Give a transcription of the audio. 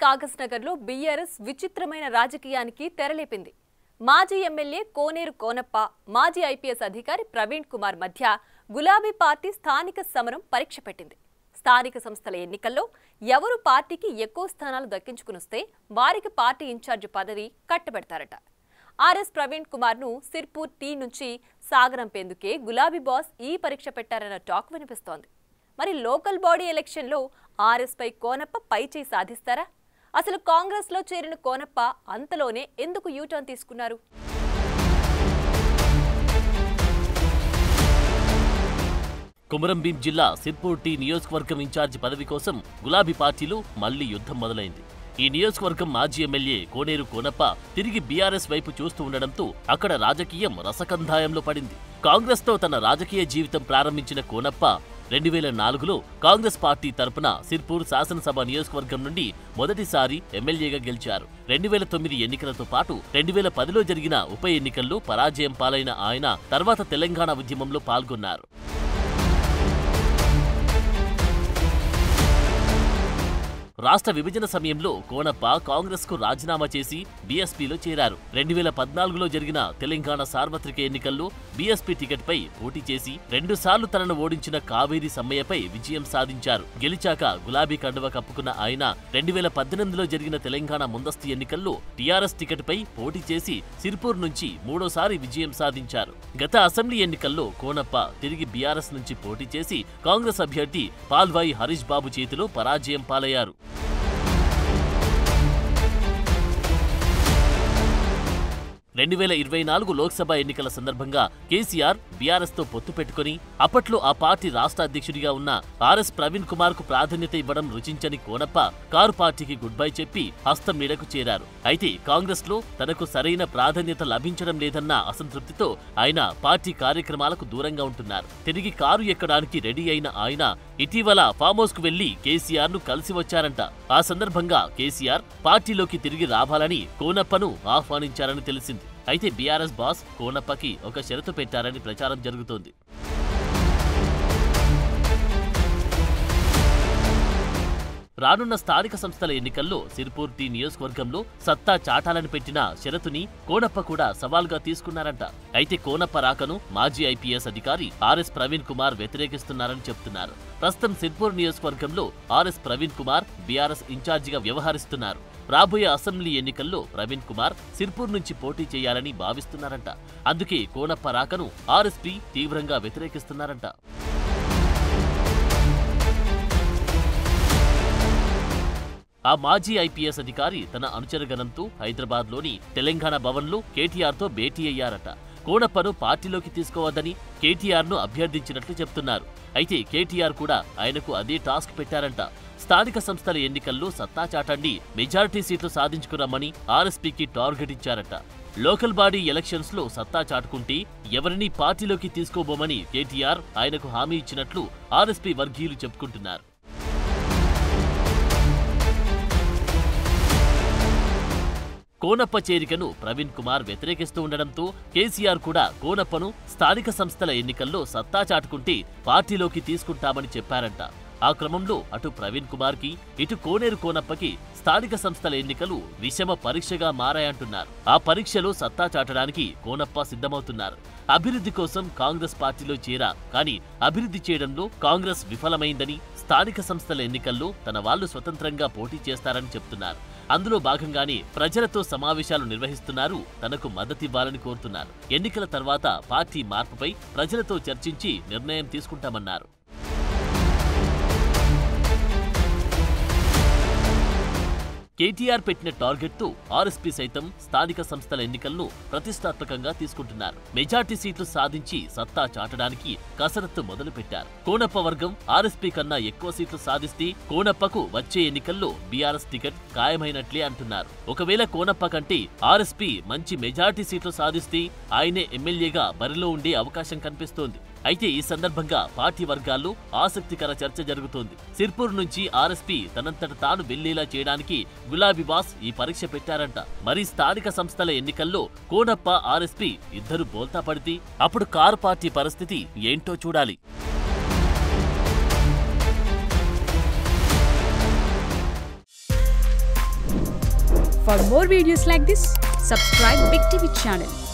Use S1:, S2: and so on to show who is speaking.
S1: కాగజ్ నగర్లో బీఆర్ఎస్ విచిత్రమైన రాజకీయానికి తెరలేపింది. మాజీ ఎమ్మెల్యే కోనేరు కోనప్ప, మాజీ ఐపీఎస్ అధికారి ప్రవీణ్ కుమార్ మధ్య గులాబీ పార్టీ స్థానిక సమరం పరీక్ష పెట్టింది. స్థానిక సంస్థల ఎన్నికల్లో ఎవరు పార్టీకి ఎక్కువ స్థానాలు దక్కించుకునొస్తే వారికి పార్టీ ఇన్ఛార్జ్ పదవి కట్టబెడతారట. ఆర్ఎస్ ప్రవీణ్ కుమార్ ను సిర్పూర్ టీ నుంచి సాగనంపేందుకే గులాబీ బాస్ ఈ పరీక్ష పెట్టారన్న టాక్ వినిపిస్తోంది. మరి లోకల్ బాడీ ఎలక్షన్లో ఆర్ఎస్ పై కోనప్ప పైచేయి సాధిస్తారా? అసలు కాంగ్రెస్ లో చేరిన కోనప్ప అంతలోనే ఎందుకు యూటర్న్ తీసుకున్నారు?
S2: కొమరంభీం జిల్లా సిర్పూర్ టీ నియోజకవర్గం ఇన్ఛార్జి పదవి కోసం గులాబీ పార్టీలు మళ్లీ యుద్ధం మొదలైంది. ఈ నియోజకవర్గం మాజీ ఎమ్మెల్యే కోనేరు కోనప్ప తిరిగి బీఆర్ఎస్ వైపు చూస్తూ ఉండడంతో అక్కడ రాజకీయం రసకంధాయంలో పడింది. కాంగ్రెస్ తో తన రాజకీయ జీవితం ప్రారంభించిన కోనప్ప 2004లో కాంగ్రెస్ పార్టీ తరపున సిర్పూర్ శాసనసభ నియోజకవర్గం నుండి మొదటిసారి ఎమ్మెల్యేగా గెలిచారు. 2009 ఎన్నికలతో పాటు 2010లో జరిగిన ఉప ఎన్నికల్లో పరాజయం పాలైన ఆయన తర్వాత తెలంగాణ ఉద్యమంలో పాల్గొన్నారు. రాష్ట్ర విభజన సమయంలో కోనప్ప కాంగ్రెస్ కు రాజీనామా చేసి బీఎస్పీలో చేరారు. 2014లో జరిగిన తెలంగాణ సార్వత్రిక ఎన్నికల్లో బీఎస్పీ టికెట్ పై పోటీ చేసి 2 సార్లు తనను ఓడించిన కావేరి సమ్మయ్యపై విజయం సాధించారు. గెలిచాక గులాబీ కండువ కప్పుకున్న ఆయన 2018లో జరిగిన తెలంగాణ ముందస్తు ఎన్నికల్లో టీఆర్ఎస్ టికెట్ పై పోటీ చేసి సిర్పూర్ నుంచి 3వ విజయం సాధించారు. గత అసెంబ్లీ ఎన్నికల్లో కోనప్ప తిరిగి బీఆర్ఎస్ నుంచి పోటీ చేసి కాంగ్రెస్ అభ్యర్థి పాల్వాయి హరీష్ బాబు చేతిలో పరాజయం పాలయ్యారు. 2024 లోక్సభ ఎన్నికల సందర్భంగా కేసీఆర్ బీఆర్ఎస్ తో పొత్తు పెట్టుకుని అప్పట్లో ఆ పార్టీ రాష్ట్ర అధ్యక్షుడిగా ఉన్న ఆర్ఎస్ ప్రవీణ్ కుమార్ కు ప్రాధాన్యత ఇవ్వడం రుచించని కోనప్ప కారు పార్టీకి గుడ్ బై చెప్పి హస్తం నీడకు చేరారు. అయితే కాంగ్రెస్ లో తనకు సరైన ప్రాధాన్యత లభించడం లేదన్న అసంతృప్తితో ఆయన పార్టీ కార్యక్రమాలకు దూరంగా ఉంటున్నారు. తిరిగి కారు ఎక్కడానికి రెడీ అయిన ఆయన ఇటీవల ఫామ్ హౌస్ కు వెళ్లి కేసీఆర్ ను కలిసి వచ్చారంట. ఆ సందర్భంగా కేసీఆర్ పార్టీలోకి తిరిగి రావాలని కోనప్పను ఆహ్వానించారని తెలిసింది. అయితే బీఆర్ఎస్ బాస్ కోనప్పకి ఒక షరతు పెట్టారని ప్రచారం జరుగుతోంది. రానున్న స్థానిక సంస్థల ఎన్నికల్లో సిర్పూర్ టీ నియోజకవర్గంలో సత్తా చాటాలని పెట్టిన షరతుని కోనప్ప కూడా సవాల్గా తీసుకున్నారంట. అయితే కోనప్ప రాకను మాజీ ఐపీఎస్ అధికారి ఆర్ఎస్ ప్రవీణ్ కుమార్ వ్యతిరేకిస్తున్నారని చెప్తున్నారు. ప్రస్తుతం సిర్పూర్ నియోజకవర్గంలో ఆర్ఎస్ ప్రవీణ్ కుమార్ బీఆర్ఎస్ ఇన్ఛార్జిగా వ్యవహరిస్తున్నారు. రాబోయే అసెంబ్లీ ఎన్నికల్లో ప్రవీణ్ కుమార్ సిర్పూర్ నుంచి పోటీ చేయాలని భావిస్తున్నారంట. అందుకే కోనప్ప రాకను ఆర్ఎస్పీ తీవ్రంగా వ్యతిరేకిస్తున్నారంట. ఆ మాజీ ఐపీఎస్ అధికారి తన అనుచరగణంతో హైదరాబాద్లోని తెలంగాణ భవన్లో కేటీఆర్తో భేటీ అయ్యారట. కోనప్పను పార్టీలోకి తీసుకోవద్దని కేటీఆర్ను అభ్యర్థించినట్లు చెప్తున్నారు. అయితే కేటీఆర్ కూడా ఆయనకు అదే టాస్క్ పెట్టారంట. స్థానిక సంస్థల ఎన్నికల్లో సత్తా చాటండి, మెజారిటీ సీట్లు సాధించుకురమ్మని ఆర్ఎస్పీకి టార్గెట్ ఇచ్చారట. లోకల్ బాడీ ఎలక్షన్స్ లో సత్తా చాటుకుంటే ఎవరిని పార్టీలోకి తీసుకోబోమని కేటీఆర్ ఆయనకు హామీ ఇచ్చినట్లు ఆర్ఎస్పీ వర్గీయులు చెప్పుకుంటున్నారు. కోనప్ప చేరికను ప్రవీణ్ కుమార్ వ్యతిరేకిస్తూ ఉండడంతో కేసీఆర్ కూడా కోనప్పను స్థానిక సంస్థల ఎన్నికల్లో సత్తా చాటుకుంటే పార్టీలోకి తీసుకుంటామని చెప్పారంట. ఆ క్రమంలో అటు ప్రవీణ్ కుమార్ కి ఇటు కోనేరు కోనప్పకి స్థానిక సంస్థల ఎన్నికలు విషమ పరీక్షగా మారాయంటున్నారు. ఆ పరీక్షలో సత్తా చాటడానికి కోనప్ప సిద్ధమవుతున్నారు. అభివృద్ధి కోసం కాంగ్రెస్ పార్టీలో చేరా, కానీ అభివృద్ధి చేయడంలో కాంగ్రెస్ విఫలమైందని, స్థానిక సంస్థల ఎన్నికల్లో తన వాళ్లు స్వతంత్రంగా పోటీ చేస్తారని చెప్తున్నారు. అందులో భాగంగానే ప్రజలతో సమావేశాలు నిర్వహిస్తున్నారు, తనకు మద్దతివ్వాలని కోరుతున్నారు. ఎన్నికల తర్వాత పార్టీ మార్పుపై ప్రజలతో చర్చించి నిర్ణయం తీసుకుంటామన్నారు. కేటీఆర్ పెట్టిన టార్గెట్తో ఆర్ఎస్పీ సైతం స్థానిక సంస్థల ఎన్నికలను ప్రతిష్టాత్మకంగా తీసుకుంటున్నారు. మెజార్టీ సీట్లు సాధించి సత్తా చాటడానికి కసరత్తు మొదలుపెట్టారు. కోనప్ప వర్గం ఆర్ఎస్పీ కన్నా ఎక్కువ సీట్లు సాధిస్తే కోనప్పకు వచ్చే ఎన్నికల్లో బీఆర్ఎస్ టికెట్ ఖాయమైనట్లే అంటున్నారు. ఒకవేళ కోనప్ప కంటే ఆర్ఎస్పీ మంచి మెజార్టీ సీట్లు సాధిస్తే ఆయనే ఎమ్మెల్యేగా బరిలో ఉండే అవకాశం కనిపిస్తోంది. అయితే ఈ సందర్భంగా పార్టీ వర్గాల్లో ఆసక్తికర చర్చ జరుగుతోంది. సిర్పూర్ నుంచి ఆర్ఎస్పీ తనంతట తాను వెళ్లేలా చేయడానికి గులాబీ బాస్ ఈ పరీక్ష పెట్టారంట. మరి స్థానిక సంస్థల ఎన్నికల్లో కోనప్ప ఆర్ఎస్పీ ఇద్దరు బోల్తా పడితే అప్పుడు కారు పార్టీ పరిస్థితి ఏంటో చూడాలి.
S3: For more videos like this, subscribe Big TV channel.